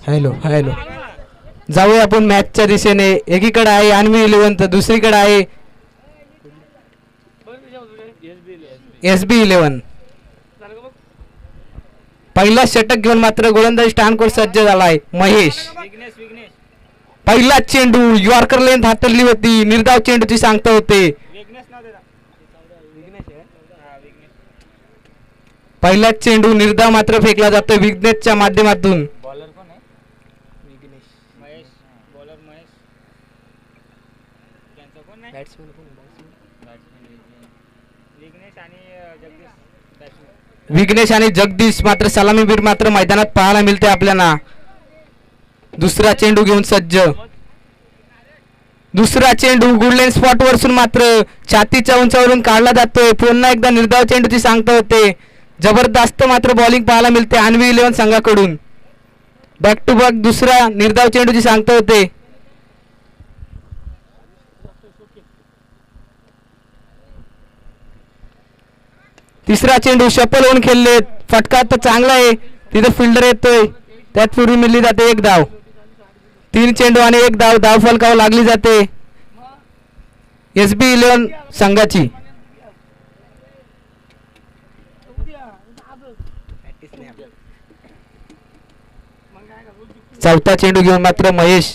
Hello hello जाऊया आपण मॅचच्या दिशेने. एकीकडे आहे अन्वी 11 तर दुसरीकडे आहे SB11. पहिला षटक घेऊन मात्र गोलंदाजी स्टँडवर सज्ज झालाय महेश. पहिला चेंडू यॉर्कर लेंथ हातरली होती. निर्धाव चेंडूची सांगता होते. पहिला चेंडू निर्धाव मात्र फेकला जातो विघ्नेशच्या माध्यमातून. विघ्नेश आणि जगदीश मात्र सलामीवीर मात्र मैदानात पाहायला मिळते आपल्याला. दुसरा चेंडू घेऊन सज्ज. दुसरा चेंडू गुडलाईन स्पॉट वरसून मात्र छातीच्या उंचावरून काढला जातोय. पुन्हा एकदा निर्धाव चेंडूची सांगता होते. जबरदस्त मात्र बॉलिंग पाहायला मिळते अन्वी 11 संघाकडून. बॅक टू बॅक दुसरा निर्धाव चेंडूची सांगता होते. तिसरा चेंडू शपल होऊन खेळले. फटका तर चांगला आहे. तिथे फिल्डर येतोय. त्यात पूर्वी मिळली जाते एक धाव. 3 चेंडू आणि एक धाव. धाव फलकावर लागली जाते SB11 संघाची. चौथा चेंडू घेऊन मात्र महेश.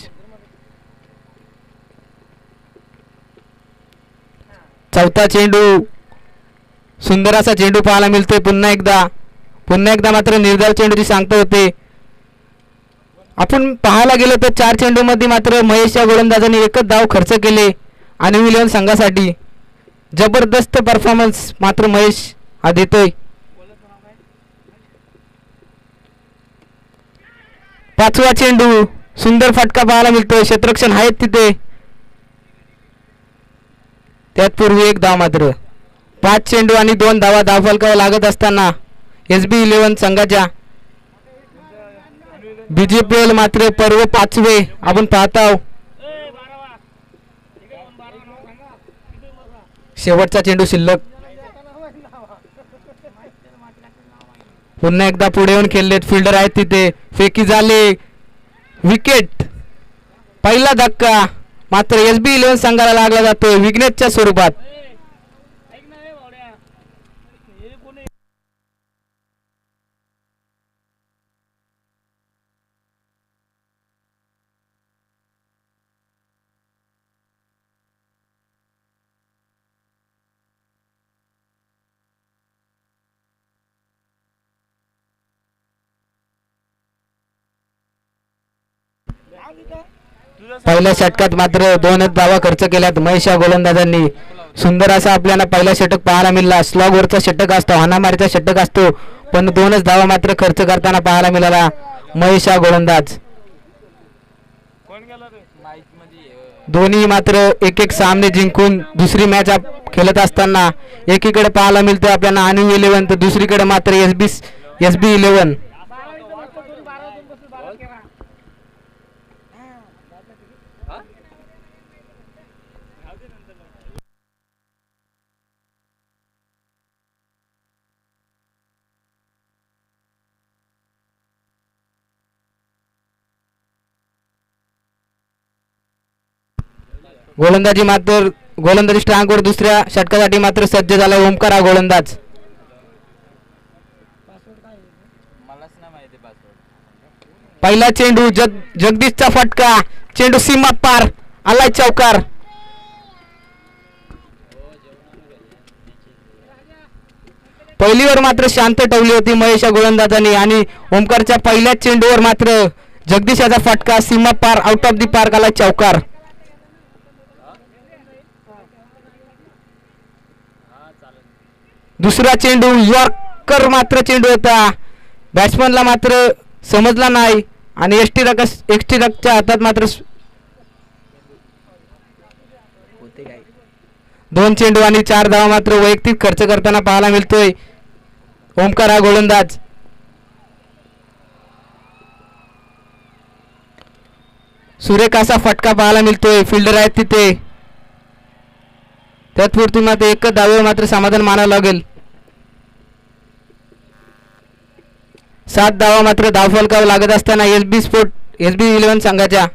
चौथा चेंडू सुंदर असा चेंडू पाहायला मिळतोय. पुन्हा एकदा मात्र निर्धाव चेंडूची सांगता होते. आपण पाहायला गेलो तर 4 चेंडू मध्ये मात्र महेशच्या गोलंदाजाने एकच धाव खर्च केले अन्वी 11 संघासाठी. जबरदस्त परफॉर्मन्स मात्र महेश हा देतोय. पाचवा चेंडू सुंदर फटका पाहायला मिळतोय. क्षेत्ररक्षण आहेत तिथे. त्यात पूर्वी एक धाव मात्र. 5 चेंडू आणि 2 धावा. धाव फलकावर लागत असताना SB11 संघाच्या. BJPL मात्र पर्व 5वे आपण पाहत आहोत. शेवटचा चेंडू शिल्लक. पुन्हा एकदा पुढे येऊन खेळलेत. फिल्डर आहेत तिथे. फेकी झाले. विकेट. पहिला धक्का मात्र SB11 संघाला लागला जातोय विघ्नेशच्या स्वरूपात. पहिल्या षटकात मात्र 2च धावा खर्च केल्यात महेश या गोलंदाजांनी. सुंदर असा आपल्याला पहिला षटक पाहायला मिळाला. स्लॉग वरचा षटक असतो. हाणामारीचा षटक असतो. पण 2च धावा मात्र खर्च करताना पाहायला मिळाला महेश हा गोलंदाज. दोन्ही मात्र एक सामने जिंकून दुसरी मॅच खेळत असताना एकीकडे पाहायला मिळते आपल्याला अन्वी 11 तर दुसरीकडे मात्र SB11. गोलंदाजी स्ट्रांगवर दुसऱ्या षटकासाठी मात्र सज्ज झाला ओमकार हा गोलंदाज. पहिला चेंडू जगदीशचा फटका. चेंडू सीमा पार आलाय चौकार. पहिलीवर मात्र शांत ठेवली होती महेश या गोलंदाजाने आणि ओमकारच्या पहिल्या चेंडूवर मात्र जगदीश याचा फटका सीमा पार आउट ऑफ दी पार्क आलाय चौकार. दुसरा चेंडू यॉर्कर मात्र चेंडू होता. बॅट्समनला मात्र समजला नाही आणि एसटी हातात मात्र 2 चेंडू आणि 4 धावा मात्र वैयक्तिक खर्च करताना पाहायला मिळतोय ओमकार हा गोलंदाज. सुरेख असा फटका पाहायला मिळतोय. फिल्डर आहेत तिथे. त्यापुरती मात्र एकच धावेवर मात्र समाधान मानावं लागेल. 7 धावा मात्र धावफलकावर लागत असताना SB11 संघाच्या.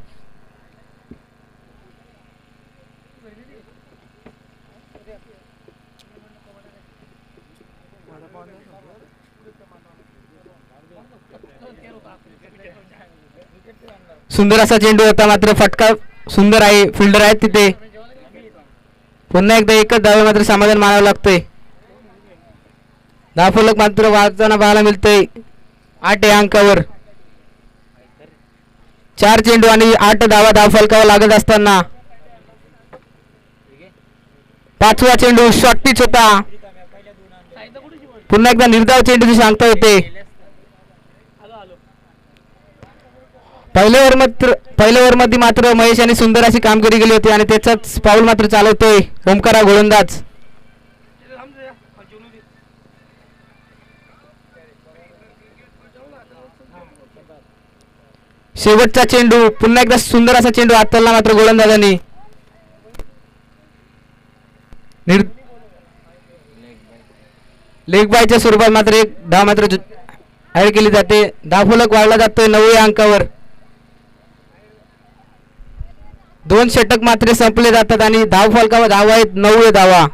सुंदर असा चेंडू होता मात्र फटका सुंदर आहे, फिल्डर आहेत तिथे. पुन्हा एकदा एकच धावे मात्र समाधान मानावं लागतंय. धावफलक मात्र वाढताना पाहायला मिळतंय 8 या अंकावर. 4 चेंडू आणि 8 धावा धावफलकावर लागत असताना 5वा चेंडू शॉर्ट पिच होता. पुन्हा एकदा निर्धाव चेंडूची सांगता होते. पहिल्या ओव्हरमध्ये मात्र महेश यांनी सुंदर अशी कामगिरी केली होती आणि त्याचाच पाऊल मात्र चालवतोय ओमकार गोलंदाज. शेवटचा चेंडू पुन्हा एकदा सुंदर असा चेंडू हाताळला मात्र गोलंदाजांनी. लेग बायच्या स्वरूपात मात्र एक धाव मात्र ऍड केली जाते. धावफलक वाढला जातोय 9 या अंकावर. 2 षटक मात्र संपले जातात आणि धावफलकावर धावा आहेत 9 धावा.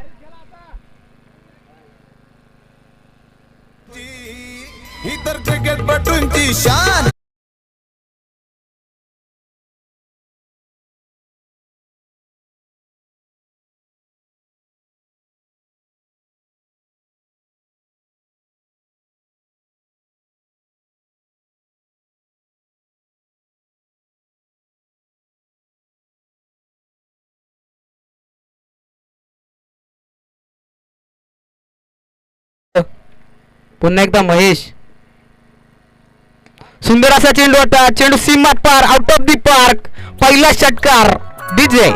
इतर क्रिकेटपटूंची शान. पुन्हा एकदा महेश. सुंदर असा चेंडू होता, चेंडू सीमा पार, आउट ऑफ दी पार्क. पहिला षटकार डीजे.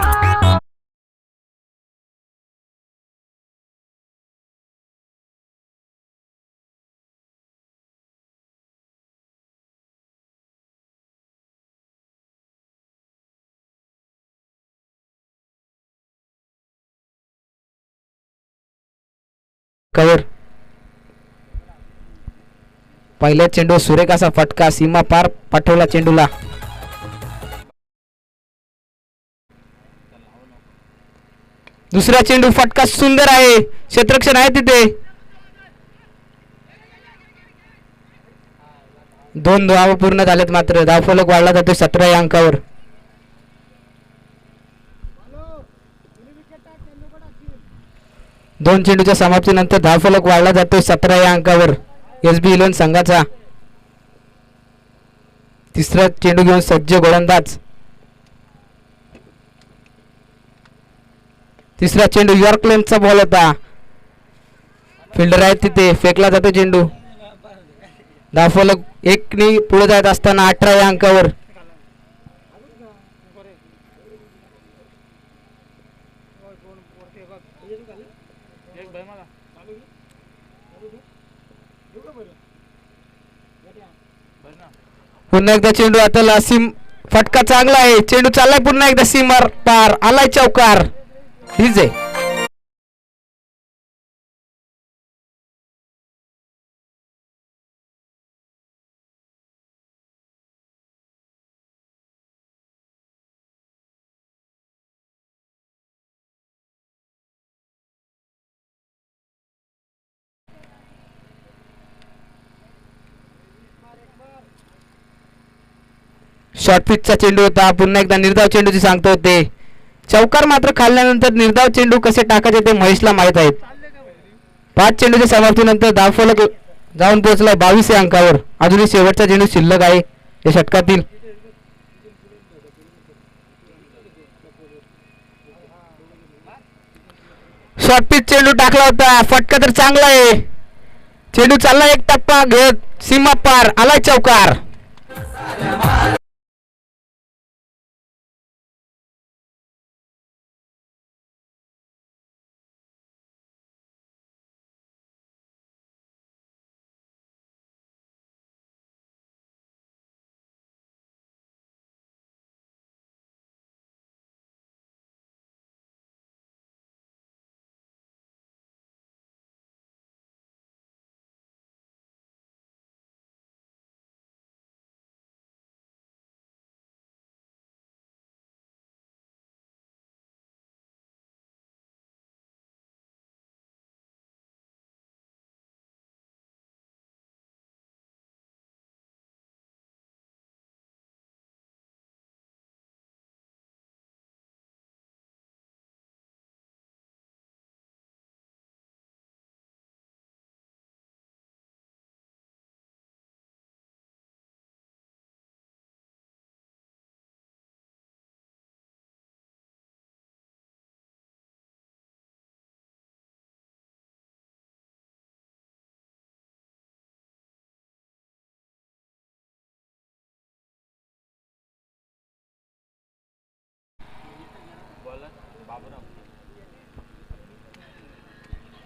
कवर पहिल्या चेंडू सुरेख असा फटका सीमा पार पाठवला चेंडूला. दुसरा चेंडू फटका सुंदर आहे, क्षेत्ररक्षण आहे तिथे. 2 धावा पूर्ण झालेत मात्र धावफलक वाढला जातो 17 या अंकावर. दोन चेंडूच्या समाप्तीनंतर धावफलक वाढला जातो 17 या अंकावर SB11 संघाचा. तिसरा चेंडू घेऊन सज्ज गोलंदाज. तिसरा चेंडू यॉर्कलँडचा बॉल होता, फिल्डर आहेत तिथे, फेकला जातो चेंडू. धावफलक 1 ने पुढे जात असताना 18 या अंकावर. पुन्हा एकदा चेंडू आता सीम फटका चांगला आहे, चेंडू चाललाय पुन्हा एकदा सीमार पार, आलाय चौकार डीजे. शॉर्ट पिचचा चेंडू होता, पुन्हा एकदा निर्धाव चेंडूची सांगतो होते. चौकार मात्र खाल्ल्यानंतर निर्धाव चेंडू कसे टाकायचे ते महेशला माहित आहेत. 5 चेंडूच्या समाप्तीनंतर धावफलक जाऊन पोहोचला 22 या अंकावर. अजूनही शेवटचा चेंडू शिल्लक आहे या षटकातील. शॉर्ट पिच चेंडू टाकला होता, फटका तर चांगला आहे, चेंडू चालला एक टप्पा घेत सीमा पार, आलाय चौकार.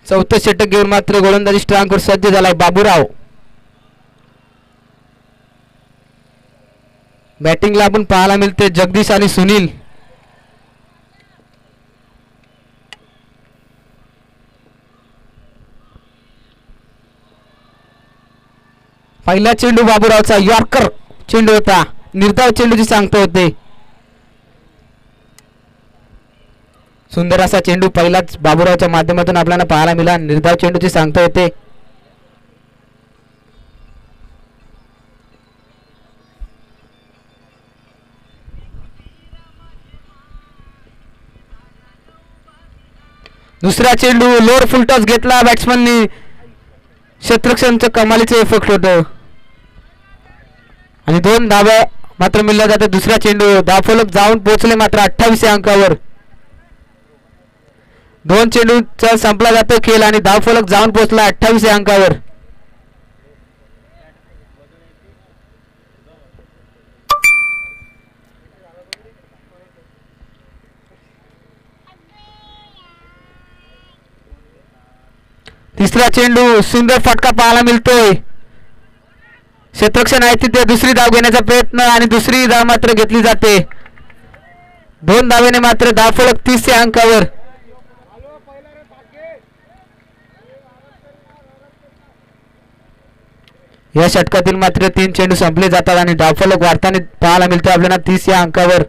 चौथं षटक घेऊन मात्र गोलंदाजी स्ट्रॉंग करून सज्ज झालाय बाबूराव. बॅटिंगला आपण पाहायला मिळते जगदीश आणि सुनील. पहिला चेंडू बाबूरावचा यॉर्कर चेंडू होता. निर्धाव चेंडूची सांगता होते. सुंदर असा चेंडू पहिलाच बाबूरावच्या माध्यमातून आपल्याला पाहायला मिळाला. निर्धाव चेंडूची सांगता होते. दुसरा चेंडू लोअर फुलटॉस घेतला बॅट्समननी. क्षेत्ररक्षणचं कमालीचं इफेक्ट होतं आणि 2 धावा मात्र मिळल्या जाते. दुसरा चेंडू धावफलक जाऊन पोहोचले मात्र 28 अंकावर. 2 चेंडूचा संपला जातो खेळ आणि धावफलक जाऊन पोहोचला 28 अंकावर. तिसरा चेंडू सुंदर फटका पाहायला मिळतोय. क्षेत्ररक्षण आहे तिथे दुसरी धाव घेण्याचा प्रयत्न आणि दुसरी धाव मात्र घेतली जाते. 2 धावेने मात्र धावफलक 30 अंकावर. या षटकातील मात्र 3 चेंडू संपले जातात आणि धावफलक वाढताना पाहायला मिळतो आपल्याला 30 या अंकावर.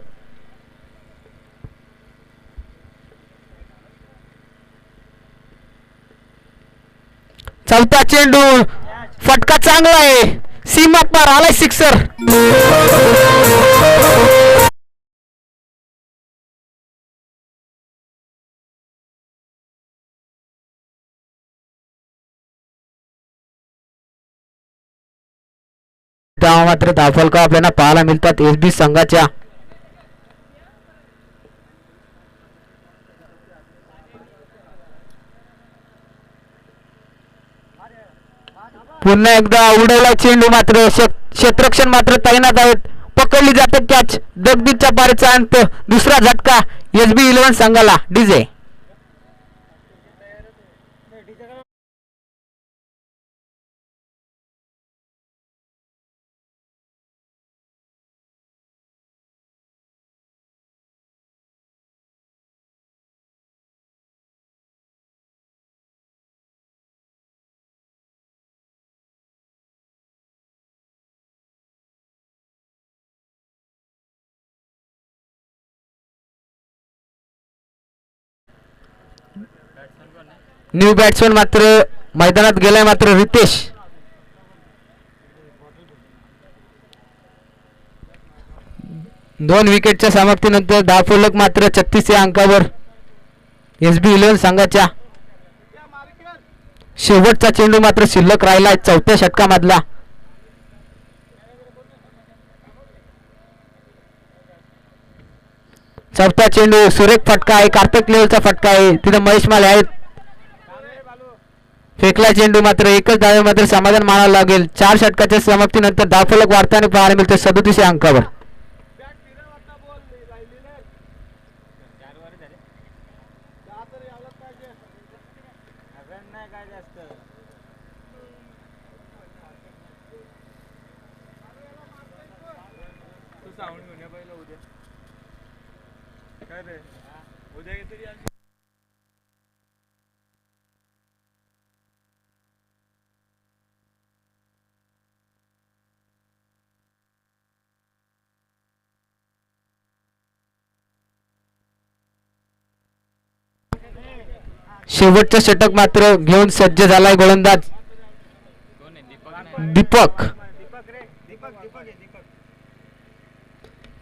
चौथा चेंडू फटका चांगला आहे. सीमा पार आलाय सिक्सर. तेव्हा मात्र धावफलक आपल्याला पाहायला मिळतात एसबी संघाच्या. पुन्हा एकदा उडवला चेंडू मात्र क्षेत्ररक्षण मात्र तैनात आहेत. पकडली जाते कॅच. जगदीशच्या पारीचा अंत. दुसरा झटका एसबी 11 संघाला. डीजे न्यू बॅट्समन मात्र मैदानात गेलाय मात्र रितेश. दोन विकेटच्या समाप्तीनंतर धावफलक मात्र 36 या अंकावर एसबी 11 संघाच्या. शेवटचा चेंडू मात्र शिल्लक राहिलाय चौथ्या षटकामधला. चौथा चेंडू सुरेख फटका आहे. कार्तिक लेवलचा फटका आहे. तिथे महेश माले आहेत. फेकला चेंडू मात्र एकच धावे मात्र समाधान मानावं लागेल. 4 षटकाच्या समाप्तीनंतर धावफलक वाढताना पाहायला मिळते 37 या अंकावर. शेवटचं षटक मात्र घेऊन सज्ज झालाय गोलंदाज दीपक.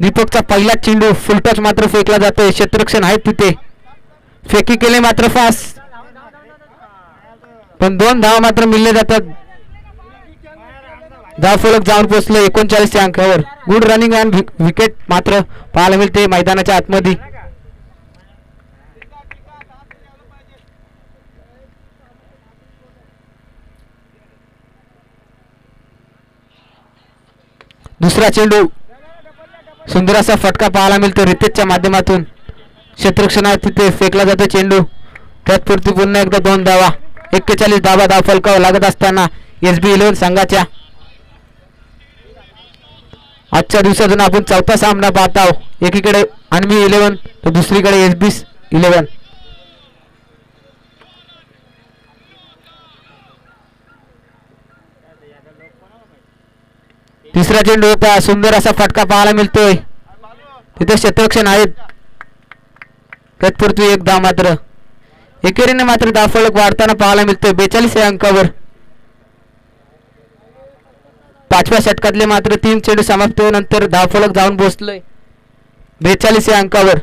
दीपकचा पहिला चेंडू फुलटॉस मात्र फेकला जातोय. क्षेत्ररक्षण आहे तिथे. फेकी केले मात्र फास्ट पण 2 धावा मात्र मिळले जातात. धावफलक जाऊन पोहोचले 39 या अंकावर. गुड रनिंग आणि विकेट मात्र पाहायला मिळते मैदानाच्या आतमध्ये. दुसरा चेंडू सुंदर असा फटका पाहायला मिळतो रितेशच्या माध्यमातून. क्षेत्ररक्षण आहे तिथे फेकला जातो चेंडू. त्याचपुरती पुन्हा एकदा 2 धावा. 41 धावा धावफलकावर लागत असताना SB11 संघाच्या आजच्या दिवसातून आपण चौथा सामना पाहत आहोत. एकीकडे अन्वी 11 तर दुसरीकडे SB11. तिसरा चेंडू होता. सुंदर असा फटका पाहायला मिळतोय. तिथे क्षेत्ररक्षण आहेत. तत्पूर्वी एक धाव मात्र. एकेरीने मात्र धावफलक वाढताना पाहायला मिळतोय 42 या अंकावर. पाचव्या षटकातले मात्र 3 चेंडू समाप्त होऊनंतर धावफलक जाऊन पोहोचलोय 42 या अंकावर.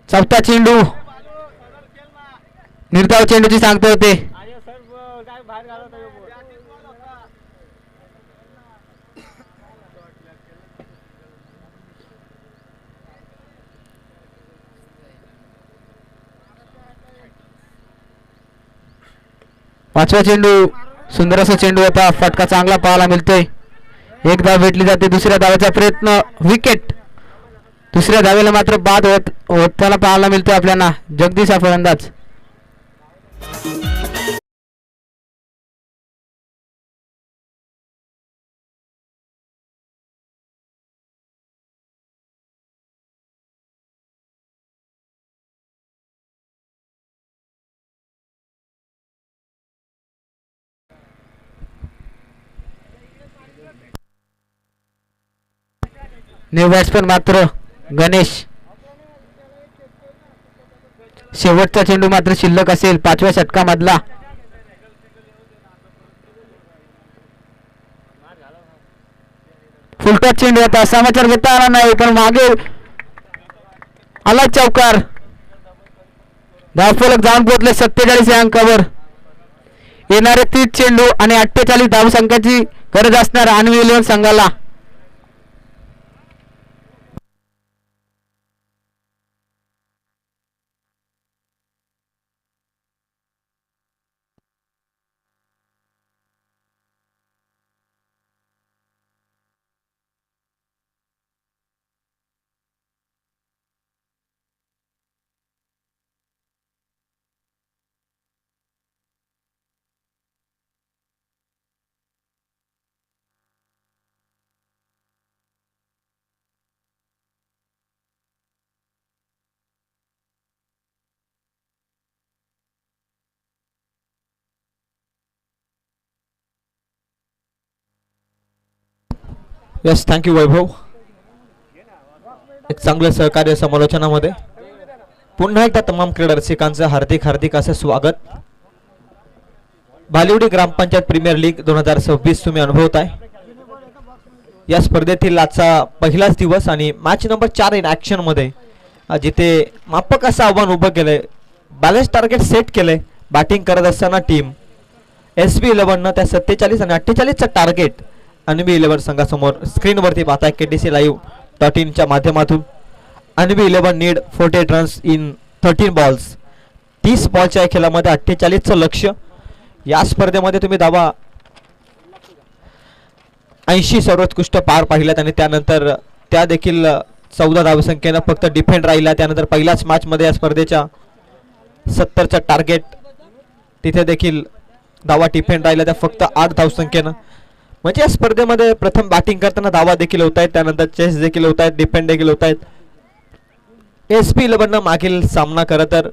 चौथा चेंडू निर्धाव चेंडूची सांगता होते. पाचवा चेंडू सुंदर असा चेंडू होता. फटका चांगला पाहायला मिळतोय. एक धाव भेटली जाते. दुसऱ्या धावेचा प्रयत्न विकेट. दुसऱ्या धावेला मात्र बाद होताना पाहायला मिळतोय आपल्याला जगदीश हा फलंदाज. न्यू बॅट्समन मात्र गणेश. शेवटचा चेंडू मात्र शिल्लक असेल 5व्या षटकामधला. फुलटॉस चेंडू होता. समाचार घेता आला नाही पण मागे आला चौकार. धावफलक जाऊन पोहोचले 47 या अंकावर. येणारे 30 चेंडू आणि 48 धावसंख्याची गरज असणार अन्वी 11 संघाला. यस, थँक्यू वैभव. एक चांगलं सहकार्य समालोचनामध्ये. पुन्हा एकदा तमाम क्रीडा रसिकांचं हार्दिक हार्दिक असं स्वागत. बालिवडी ग्रामपंचायत प्रीमियर लीग 2026 तुम्ही अनुभवताय. या स्पर्धेतील आजचा पहिलाच दिवस आणि मॅच नंबर 4 इन ॲक्शन मध्ये जिथे मापक असं आव्हान उभं केलंय. बॅलन्स टार्गेट सेट केलंय. बॅटिंग करत असताना टीम SB11 न त्या 47 आणि 48चं टार्गेट अन्वी 11 संघासमोर स्क्रीनवरती पाहताय KTCLive.in च्या माध्यमातून. Anvi 11 need 48 runs in 13 balls. 30 बॉलच्या खेळामध्ये 48चं लक्ष्य. या स्पर्धेमध्ये तुम्ही धावा 80 सर्वोत्कृष्ट पार पाहिल्यात आणि त्यानंतर त्या देखील 14 धावसंख्येनं फक्त डिफेंड राहिला. त्यानंतर पहिल्याच मॅचमध्ये या स्पर्धेच्या 70चं टार्गेट तिथे देखील धावा डिफेंड राहिला त्या फक्त 8 धावसंख्येनं. म्हणजे या स्पर्धेमध्ये प्रथम बॅटिंग करताना धावा देखील होत आहेत. त्यानंतर चेस देखील होत आहेत. डिफेंड देखील होत आहेत. SB11 मागील सामना करत तर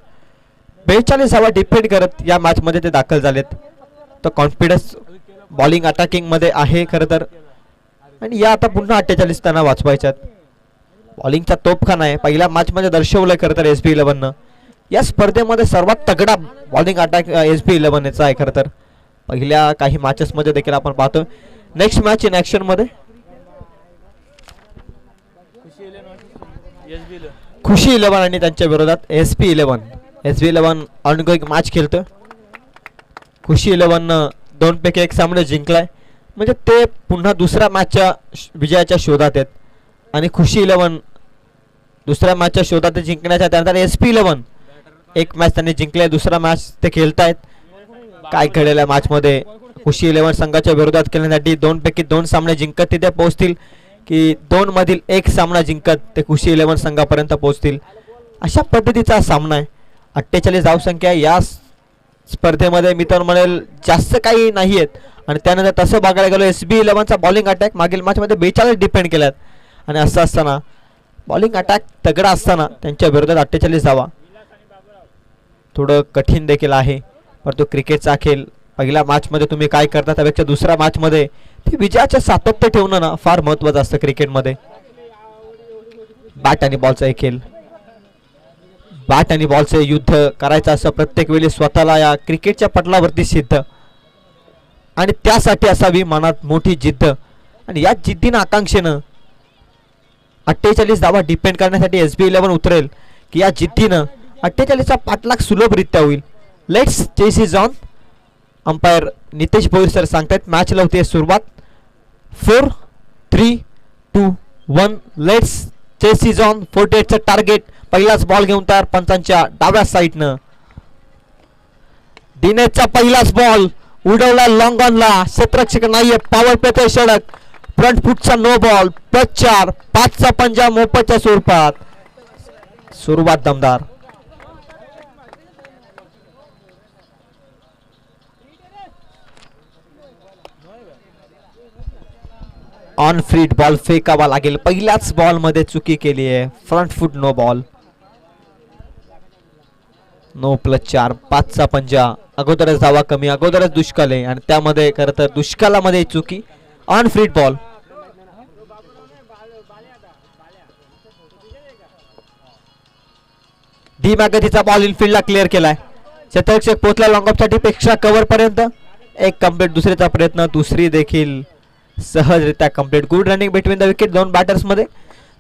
42 धावा डिफेंड करत या मॅच मध्ये ते दाखल झालेत. तर कॉन्फिडन्स बॉलिंग अटॅकिंग मध्ये आहे खरं तर. आणि या आता पुन्हा 48 त्यांना वाचवायच्यात. बॉलिंगचा तोफखाना आहे. पहिल्या मॅच मध्ये दर्शवलंय खरं तर SB11 या स्पर्धेमध्ये सर्वात तगडा बॉलिंग अटॅक SB11 चा आहे खरं तर. पहिल्या काही मॅचेस मध्ये देखील आपण पाहतो. नेक्स्ट मॅच इन ॲक्शन मध्ये खुशी 11 आणि त्यांच्या विरोधात SB11 ऑनगोईंग मॅच खेळतो. खुशी 11 2 पैकी 1 सामने जिंकलाय. म्हणजे ते पुन्हा दुसऱ्या मॅचच्या विजयाच्या शोधात आहेत. आणि खुशी 11 दुसऱ्या मॅचच्या शोधात जिंकण्याच्या. त्यानंतर SB11 एक मॅच त्यांनी जिंकलाय. दुसरा मॅच ते खेळतायत. काय घडलेल्या मॅच मध्ये खुशी 11 संघाच्या विरोधात खेळण्यासाठी 2 पैकी 2 सामने जिंकत तिथे पोहोचतील की 2 मधील 1 सामना जिंकत ते खुशी 11 संघापर्यंत पोहोचतील. अशा पद्धतीचा सामना आहे. 48 धावसंख्या या स्पर्धेमध्ये मी तर म्हणेल जास्त काही नाही आहेत. आणि त्यानंतर तसं बघायला गेलो SB11चा बॉलिंग अटॅक मागील मॅचमध्ये 42 डिपेंड केल्यात. आणि असं असताना बॉलिंग अटॅक तगडा असताना त्यांच्या विरोधात 48 धावा थोडं कठीण देखील आहे. परंतु क्रिकेटचा खेळ पहिल्या मॅचमध्ये तुम्ही काय करता त्यापेक्षा दुसऱ्या मॅचमध्ये ते विजयाचं सातत्य ठेवणं ना फार महत्त्वाचं असतं क्रिकेटमध्ये. बॅट आणि बॉलचा एक खेळ, बॅट आणि बॉलचे युद्ध करायचं असं प्रत्येक वेळी स्वतःला या क्रिकेटच्या पटलावरती सिद्ध आणि त्यासाठी असावी मनात मोठी जिद्द. आणि या जिद्दीनं आकांक्षेनं 48 धावा डिपेंड करण्यासाठी SB11 उतरेल की या जिद्दीनं 48चा पाठलाग सुलभरित्या होईल. Let's chase is on. Umpire Nitesh Bhoir sir सांगतात मॅचला होते सुरुवात. 4 3 2 1 लेट्स चेस इज ऑन. 48चं टार्गेट पहिलाच बॉल घेऊन तयार पंचांच्या डाव्या साईडनं. दिनेशचा पहिलाच बॉल उडवला लॉंग ऑनला. क्षेत्ररक्षक नाहीये. पॉवर प्लेचे षटक. फ्रंट फुटचा नो बॉल. +4 5चा पंजा मोफतच्या स्वरूपात. सुरुवात दमदार. ऑन फ्रीट बॉल फेकावा लागेल. पहिल्याच बॉल मध्ये चुकी केली आहे. Front foot no ball. No +4 5चा पंजा. अगोदरच धावा कमी, अगोदरच दुष्काळ आहे आणि त्यामध्ये खरं तर दुष्काळामध्ये चुकी. On free hit ball. डी मॅगथीचा बॉल इनफिल्डला क्लिअर केलाय. क्षेत्ररक्षक पोहोचला लॉंग ऑफ साठी पेक्षा कव्हर पर्यंत. एक कंप्लीट. दुसरीचा प्रयत्न, दुसरी देखील सहजरित्या complete. Good running between the wicket दोन बॅटर्स मध्ये.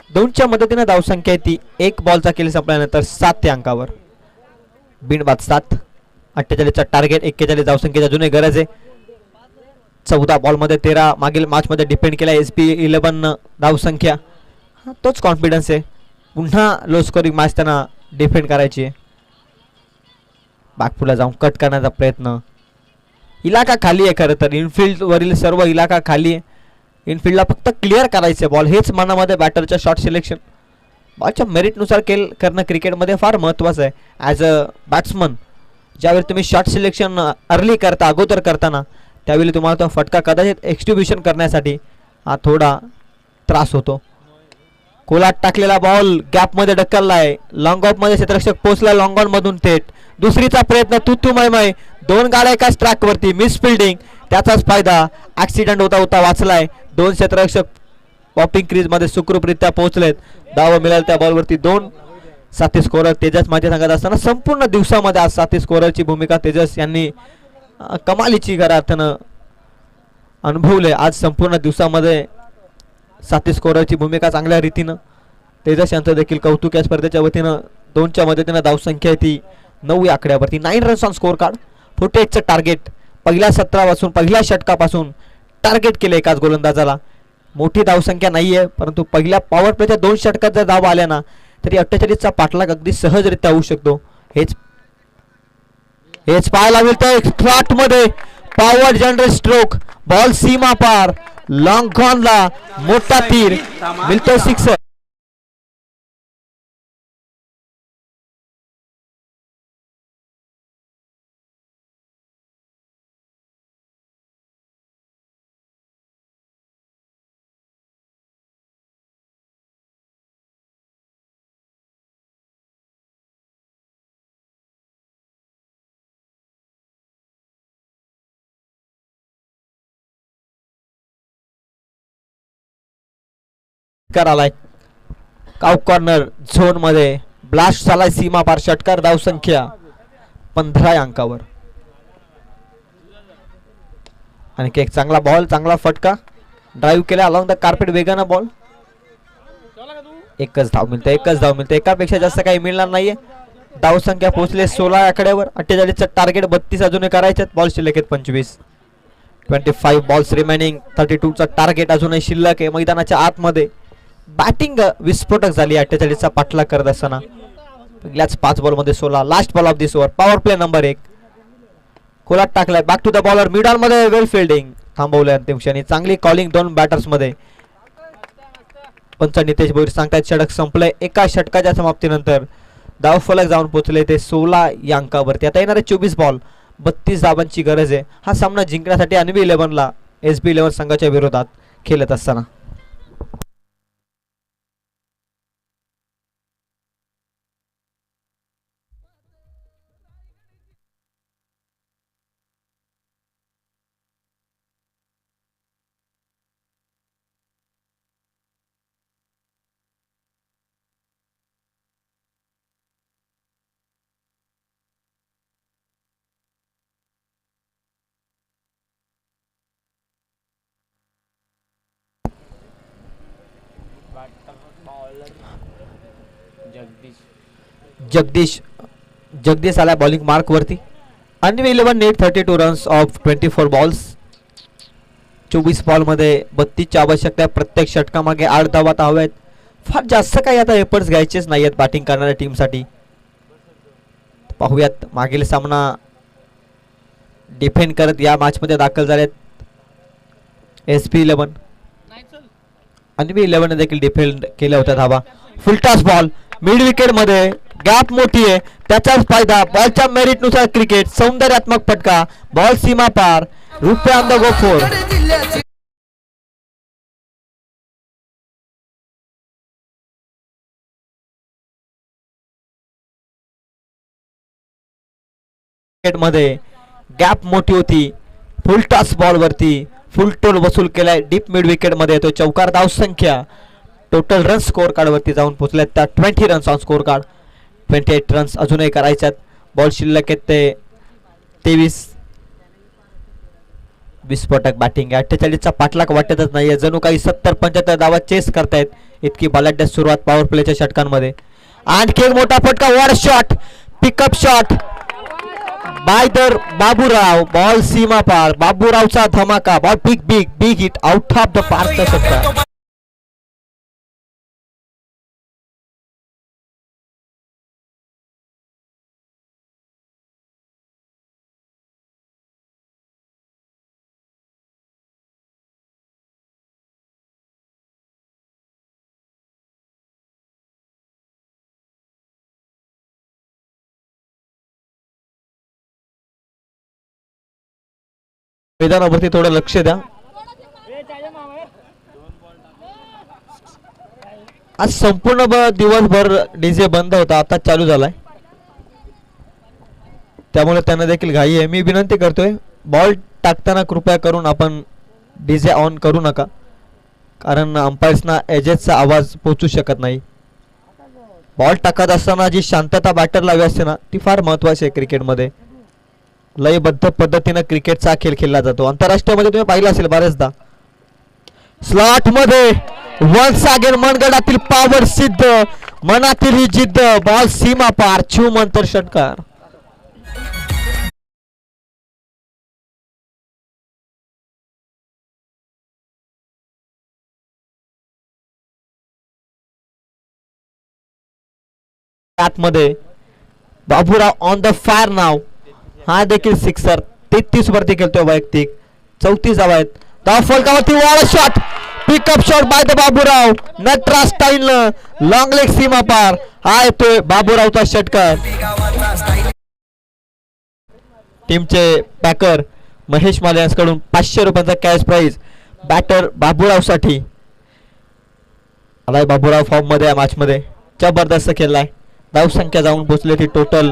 दोनच्या मदतीने धावसंख्या आहे ती एक बॉलचा खेळ संपल्यानंतर 7 या अंकावर. बिनबाद 7. 48चा टार्गेट. 41 धावसंख्येची अजूनही गरज आहे. 14 बॉलमध्ये 13 मागील मॅचमध्ये डिपेंड केला SB11 धावसंख्या. तोच कॉन्फिडन्स आहे. पुन्हा लो स्कोरिंग मॅच त्यांना डिफेंड करायची आहे. बॅकफुटला जाऊन कट करण्याचा प्रयत्न. इलाका खाली आहे खरं तर. इनफिल्ड वरील सर्व इलाका खाली आहे. इनफिल्डला फक्त क्लिअर करायचे बॉल हेच मनामध्ये बॅटरच्या शॉट सिलेक्शन. बॉलच्या मेरिटनुसार खेळ करणं क्रिकेटमध्ये फार महत्त्वाचं आहे. ॲज अ बॅट्समन ज्यावेळी तुम्ही शॉट सिलेक्शन अर्ली करता, अगोदर करताना, त्यावेळी तुम्हाला तो फटका कदाचित एक्स्ट्रीब्युशन करण्यासाठी हा थोडा त्रास होतो. कोलाट टाकलेला बॉल गॅपमध्ये ढकलला आहे. लॉंग ऑफमध्ये क्षेत्ररक्षक पोहोचला लॉंग ऑन मधून थेट. दुसरीचा प्रयत्न तुतू मयमय. 2 गाड्या एकाच ट्रॅकवरती. मिस फिल्डिंग त्याचाच फायदा. ऍक्सिडेंट होता होता वाचलाय. 2 क्षेत्ररक्षक पॉपिंग क्रीज मध्ये सुखरूपरित्या पोहोचलेत. धाव मिळाल त्या बॉलवरती 2. साथी स्कोरर तेजस माझे सांगत असताना संपूर्ण दिवसामध्ये आज साथी स्कोररची भूमिका तेजस यांनी कमालीची खऱ्या अर्थानं अनुभवले. आज संपूर्ण दिवसामध्ये साथी स्कोररची भूमिका चांगल्या रीतीनं. तेजस यांचं देखील कौतुक. या स्पर्धेच्या वतीनं 2च्या मदतीनं धावसंख्या आहे ती 9 या आकड्यावरती. 9 रन्स ऑन स्कोर कार्ड. 48चं टार्गेट पहिल्या सत्रापासून पहिल्या षटकापासून टार्गेट केलं एकाच गोलंदाजाला. मोठी धावसंख्या नाहीये परंतु पहिल्या पॉवर प्लेच्या 2 षटकात जर धाव आल्या ना तरी 48चा पाठलाग अगदी सहजरित्या होऊ शकतो. हेच पाहायला मिळतंय. स्लॉट मध्ये पॉवर जनरेट स्ट्रोक. बॉल सीमा पार. लॉंग ऑनला मोठा तीर मिळतोय 6. आलाय काउ कॉर्नर झोन मध्ये. ब्लास्ट झालाय सीमा पार. षटकार. धावसंख्या 15 या अंकावर. आणखी एक चांगला बॉल, चांगला फटका. ड्राईव्ह केला अलॉंग द कार्पेट वेगानं बॉल. एकच धाव मिळते. एकापेक्षा जास्त काही मिळणार नाहीये. धावसंख्या पोहोचले 16 आकड्यावर. 48चं टार्गेट 32 अजूनही करायचे. बॉल शिल्लक आहेत 25. 25 बॉल्स रिमेनिंग. 32चं टार्गेट अजूनही शिल्लक आहे. मैदानाच्या आतमध्ये बॅटिंग विस्फोटक झाली 48चा पाठलाग करत असताना. पहिल्याच 5 बॉलमध्ये 16. Last ball of this over. Power play number 1. कोलाट टाकलाय. Back to the bowler. Mid on मध्ये वेल फिल्डिंग. थांबवलंय अंतिम क्षणी. चांगली कॉलिंग 2 बॅटर्स मध्ये. पंच नितेश भोईर सांगतायत षटक संपलंय. एका षटकाच्या समाप्तीनंतर धावफलक जाऊन पोहोचले ते 16 या अंकावरती. आता येणारे 24 बॉल 32 धावांची गरज आहे हा सामना जिंकण्यासाठी अन्वी 11ला SB 11 संघाच्या विरोधात खेळत असताना. जगदीश आला बॉलिंग मार्क वरती. Anvi 11 net 32 runs off 24 balls. 24 ball मध्ये 32 ची आवश्यकता आहे. प्रत्येक षटकामागे 8 धावा हव्या आहेत. फार जास्त काही आता एफर्ट्स घ्यायचेच नाही आहेत बॅटिंग करणाऱ्या टीमसाठी. पाहूयात मागील सामना डिफेंड करत या मॅच मध्ये दाखल झालेत SB 11. अन्वी 11 ने देखील डिफेंड केल्या होत्या धावा. फुलटॉस बॉल मिड विकेट मध्ये गॅप मोठी आहे त्याचाच फायदा. बॉलच्या मेरिट नुसार क्रिकेट सौंदर्यात्मक फटका. बॉल सीमा पार. रुपया ऑन द गो फोर. मध्ये गॅप मोठी होती. फुल टॉस बॉल वरती फुल टोल वसूल केलाय डीप मिड विकेट मध्ये. तो चौकार धाव संख्या टोटल रन स्कोर कार्ड वरती जाऊन पोहोचल्यात त्या 20 runs on score card. 28 runs अजूनही करायच्यात. बॉल शिल्लक आहेत ते 23. विस्फोटक बॅटिंग 48 चा पाठलाग वाटतच नाहीये. जणू काही 70-75 धावा चेस करतायत इतकी बलाढ्य सुरुवात पॉवर प्लेच्या षटकांमध्ये. आणखी एक मोठा फटका. वर शॉट पिकअप शॉट बाय दर बाबूराव. बॉल सीमा पार. बाबूरावचा धमाका. Ball big big big hit out of the पार्कचा षटकार. मैदानावरती थोडं लक्ष द्या. आज संपूर्ण दिवसभर डीजे बंद होता आता चालू झालाय त्यामुळे त्यांना देखील घाई आहे. मी विनंती करतोय बॉल टाकताना कृपया करून आपण डीजे ऑन करू नका कारण अंपायर्सना एजेसचा आवाज पोहोचू शकत नाही. बॉल टाकत असताना जी शांतता बॅटरला हवी असते ना ती फार महत्वाची आहे क्रिकेटमध्ये. लयबद्ध पद्धतीने क्रिकेटचा खेळ खेळला जातो. आंतरराष्ट्रीय मध्ये तुम्ही पाहिलं असेल बरेचदा. स्लॉट मध्ये वन्स अगेन मनगडातील पॉवर सिद्ध मनातील ही जिद्द. बॉल सीमा पार. छूमंतर षटकार. आतमध्ये बाबूराव ऑन द फायर नाव. हा देखील सिक्सर. 33 वरती खेळतोय वैयक्तिक. 34 धावा आहेत. धाव फलकावरती wall shot pickup shot by the Baburao. Nataraj style long leg सीमा पार. हा येतोय बाबूरावचा षटकार. टीमचे पॅकर महेश माले यांच्याकडून 500 रुपयांचा कॅश प्राइज बॅटर बाबूराव साठी. आलाय बाबूराव फॉर्म मध्ये या मॅच मध्ये जबरदस्त खेळलाय. धाव संख्या जाऊन पोहोचली ती टोटल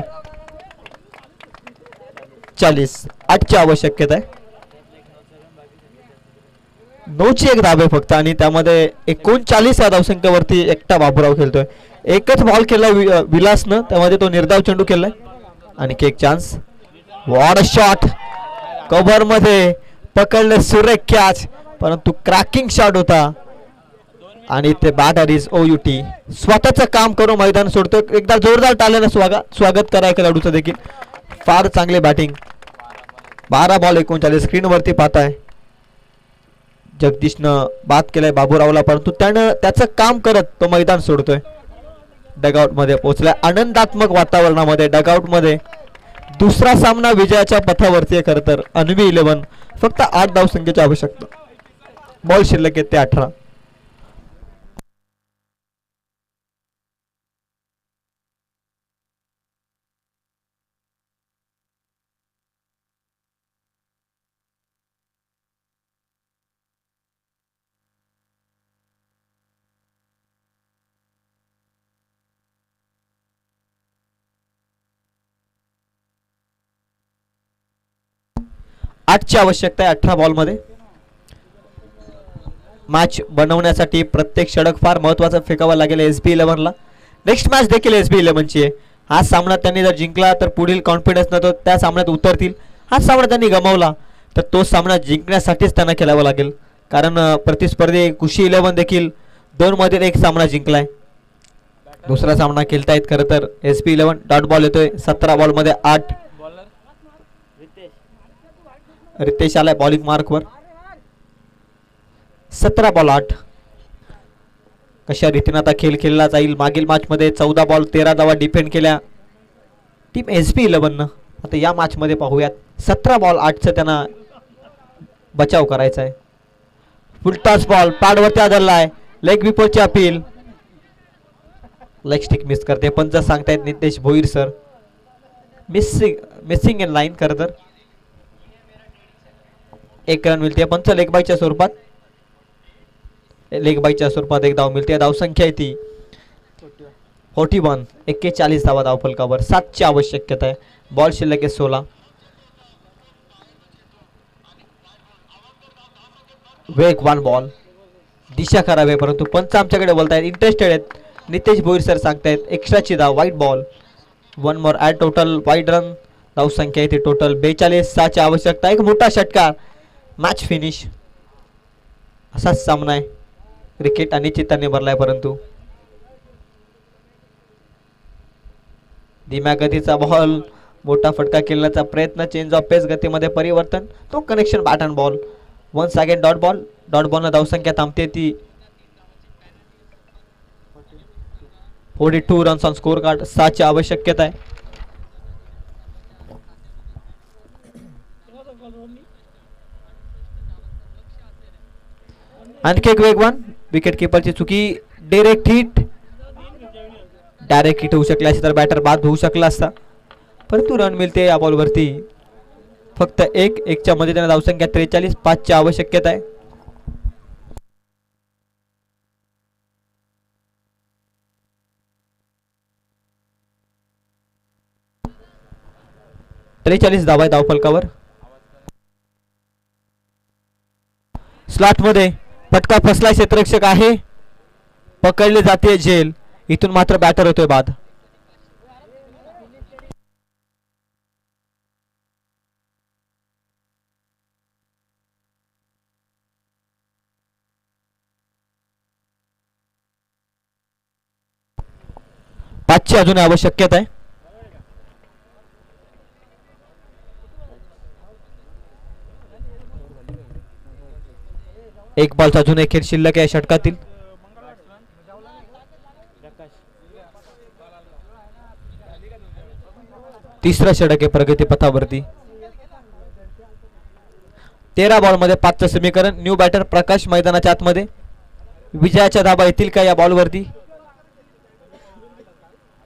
40. 8 ची आवश्यकता आहे. 9ची एक धाव आहे फक्त आणि त्यामध्ये 39 या धावसंख्येवरती एकटा बाबूराव खेळतोय. एकच बॉल केला विलासनं त्यामध्ये तो निर्धाव चेंडू केलाय. आणखी एक chance. What a shot. Cover मध्ये पकडले सुरेख कॅच परंतु क्रॅकिंग शॉट होता आणि ते बॅटर इज OUT. स्वतःचं काम करून मैदान सोडतो. एकदा जोरदार टाळ्याने स्वागत करा खेळाडूचं देखील. फार चांगले बॅटिंग. 12 बॉल 39 स्क्रीन वरती पाहताय. जगदीशनं बाद केलाय बाबूरावला परंतु त्यानं त्याचं काम करत तो मैदान सोडतोय. डगआउट मध्ये पोहोचलाय. आनंदात्मक वातावरणामध्ये डगआउट मध्ये दुसरा सामना विजयाच्या पथावरती आहे. खरं तर अन्वी 11 फक्त 8 धावसंख्येची आवश्यकता. बॉल शिल्लक आहेत ते 18. 8ची आवश्यकता आहे 18 बॉलमध्ये. मॅच बनवण्यासाठी प्रत्येक षटक फार महत्त्वाचं फेकावं लागेल SB11ला. नेक्स्ट मॅच देखील SB11ची आहे. हा सामना त्यांनी जर जिंकला तर पुढील कॉन्फिडन्स न तो त्या सामन्यात उतरतील. हा सामना त्यांनी गमावला तर तो सामना जिंकण्यासाठीच त्यांना खेळावा लागेल, कारण प्रतिस्पर्धी कुशी 11 देखील 2 मध्ये 1 सामना जिंकलाय. दुसरा सामना खेळतायत खरं तर SB11. डॉट बॉल येतोय 17 बॉलमध्ये 8. रितेश आलाय बॉलिंग मार्कवर. 17 बॉल 8. कशा रीतीने आता खेळ खेळला जाईल. मागील मॅचमध्ये 14 बॉल 13 धावा डिफेंड केल्या टीम SB11. आता या मॅचमध्ये पाहूयात 17 बॉल 8चं त्यांना बचाव करायचा आहे. फुलटॉस बॉल पॅडवरती आदळलाय. लेग बिफोरची अपील. लेग स्टिक मिस करते. पंच सांगतायत Nitesh Bhoir sir. Missing in line. खरं तर 1 रन मिळते. पंच लेग बायच्या स्वरूपात एक धाव मिळते. धावसंख्या आहे ती 41. 41 धावा धावफलकावर. 7ची आवश्यकता आहे. बॉल शिल्लक आहे 16. वेगवान बॉल. दिशा खराब आहे परंतु पंच आमच्याकडे बोलतायत, इंटरेस्टेड आहेत. नितेश भोईर सर सांगतायत एक्स्ट्राची धाव. वाईट बॉल. 1 more at total. वाईट रन. धावसंख्या आहे ती टोटल 42. 6ची आवश्यकता. एक मोठा षटकार. Match finish. असाच सामना आहे. क्रिकेट अनिश्चितताने भरलाय परंतु धीम्या गतीचा बॉल. मोठा फटका खेळण्याचा प्रयत्न. चेंज ऑफ पेस गतीमध्ये परिवर्तन. तो connection bat and ball. 1 second dot ball. Dot ball न धावसंख्या थांबते ती 42 रन्स ऑन स्कोर कार्ड. 6ची आवश्यकता आहे. आणखी एक वेगवान. विकेट किपरची चुकी. डायरेक्ट हिट होऊ शकले असते तर बॅटर बाद होऊ शकला असता, परंतु रन मिळते या बॉलवरती. फक्त 1-1च्या मध्ये त्यांना धावसंख्या 43. 5ची आवश्यकता आहे. धावा धावफलकावर. स्लॉट मध्ये फटका फसला. क्षेत्ररक्षक आहे. पकडले जाते झेल. इथून मात्र बॅटर होतोय बाद. पाचची अजून आवश्यकता आहे. एक बॉलचा अजून एक खेळ शिल्लक आहे षटकातील. तिसरा षटक आहे प्रगती पथावरती. 13 बॉल मध्ये 5चं समीकरण. न्यू बॅटर प्रकाश मैदानाच्या आतमध्ये. विजयाच्या धाबा येतील का या बॉलवरती,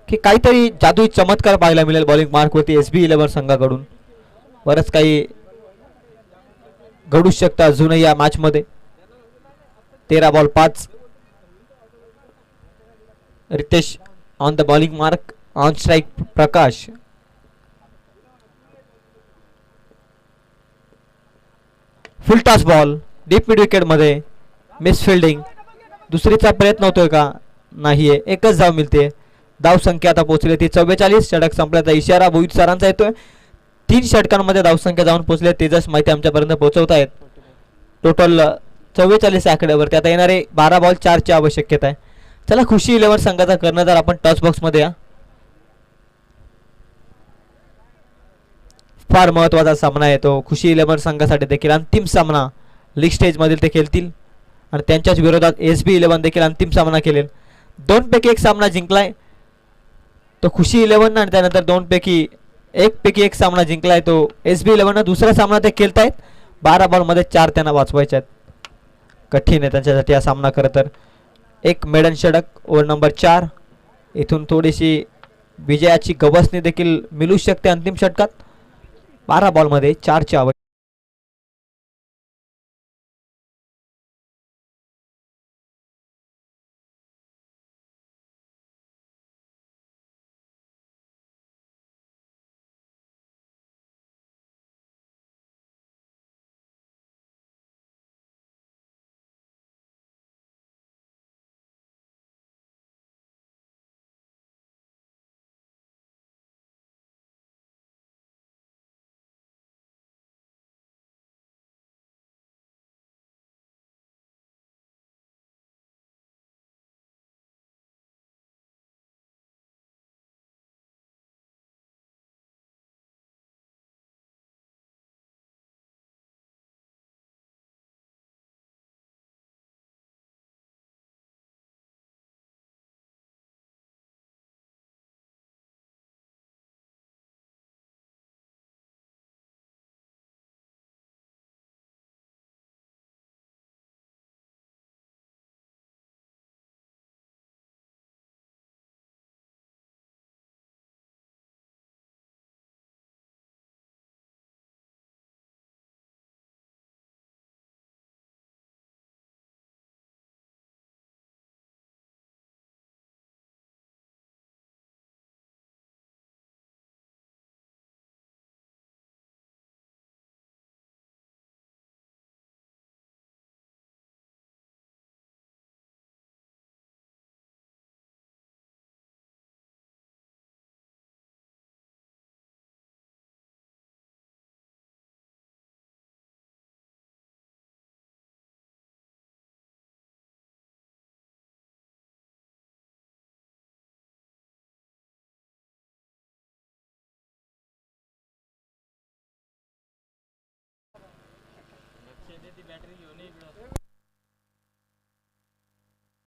की काहीतरी जादुई चमत्कार पाहायला मिळेल बॉलिंग मार्कवरती SB11 संघाकडून. बरंच काही घडू शकतं अजूनही या मॅच मध्ये. 13 ball 5. Ritesh on the bowling mark. On strike Prakash. Full toss ball. Deep mid wicket मध्ये. Miss fielding. दुसरीचा प्रयत्न होतोय का, नाहीये. एकच धाव मिळते. धाव संख्या आता पोहोचली ती 44. षटक संपल्याचा इशारा भोईर सरांचा येतोय. 3 षटकांमध्ये धावसंख्या जाऊन पोहोचले. तेजस माहिती आमच्यापर्यंत पोहोचवतायत. टोटल 44 आकड्यावरती. आता येणारे 12 बॉल 4ची आवश्यकता आहे. चला खुशी 11 संघाचा कर्णधार आपण टॉस बॉक्स मध्ये या. फार महत्वाचा सामना आहे तो खुशी 11 संघासाठी देखील. अंतिम सामना लीग स्टेज मधील ते खेळतील आणि त्यांच्याच विरोधात SB11 देखील अंतिम सामना खेळेल. 2 पैकी 1 सामना जिंकलाय तो खुशी 11 आणि त्यानंतर 2 पैकी 1 सामना जिंकलाय तो SB11. दुसरा सामना ते खेळतायत. 12 बॉल मध्ये 4 त्यांना वाचवायचे आहेत. कठीण आहे त्यांच्यासाठी हा सामना. खरं तर एक मेडन षटक ओव्हर नंबर 4. इथून थोडीशी विजयाची गवसणी देखील मिळू शकते अंतिम षटकात. 12 बॉल मध्ये 4ची